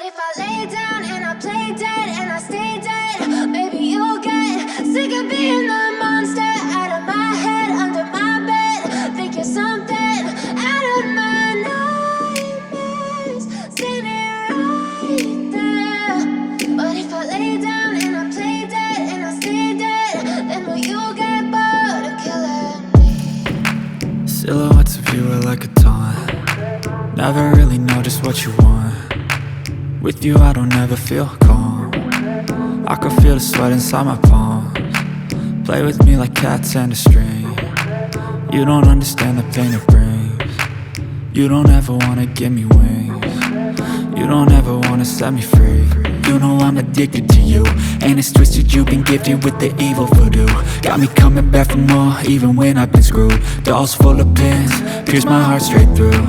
if I lay down and I play dead and I stay dead, maybe you'll get sick of being the monster out of my head, under my bed. Think you're something out of my nightmares, standing right there. But if I lay down and I play dead and I stay dead, then will you get bored of killing me? Silhouettes of you are like a taunt. Never really know just what you want. With you I don't ever feel calm. I can feel the sweat inside my palms. Play with me like cats and a string. You don't understand the pain it brings. You don't ever wanna give me wings. You don't ever wanna set me free. You know I'm addicted to you, and it's twisted, you've been gifted with the evil voodoo. Got me coming back for more, even when I've been screwed. Dolls full of pins, pierce my heart straight through.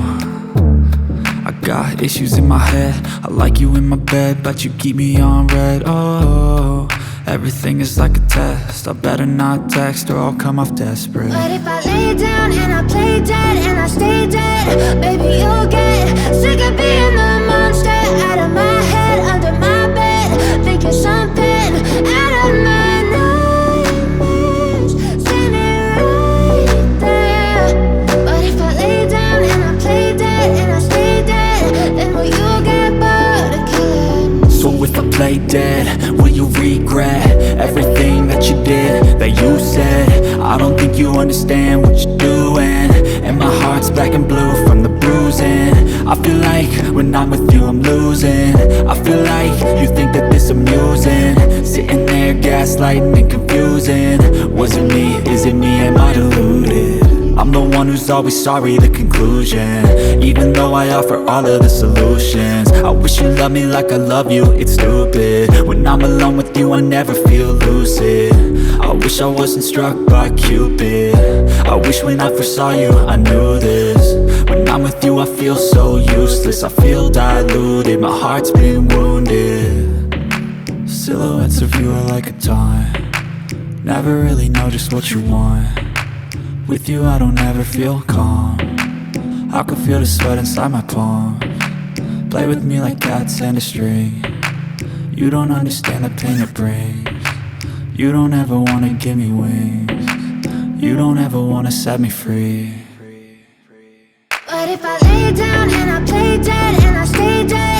I got issues in my head, I like you in my bed, but you keep me on red. Oh, everything is like a test, I better not text or I'll come off desperate. But if I lay down and I play dead and I stay dead, baby you'll get sick of being the monster out of my head, under my bed. Think you're something out of my nightmares, standing right there. But if I lay down and I play dead and I stay dead, then will you get bored of killing me? So if I play dead, will you regret everything that you did, that you said? I don't think you understand what you're doing, and my heart's black and blue from the bruising. I feel like when I'm with you I'm losing. I feel like you think that this amusing, sitting there gaslighting and confusing. Was it me? Is it me? Am I deluded? I'm the one who's always sorry, the conclusion, even though I offer all of the solutions. I wish you loved me like I love you, it's stupid. When I'm alone with you I never feel lucid. I wish I wasn't struck by Cupid. I wish when I first saw you I knew this. When I'm with you I feel so useless, I feel diluted, my heart's been wounded. Silhouettes of you are like a taunt. Never really know just what you want. With you I don't ever feel calm. I can feel the sweat inside my palms. Play with me like cats and a string. You don't understand the pain it brings. You don't ever wanna give me wings. You don't ever wanna set me free. But if I lay down and I play dead and I stay dead,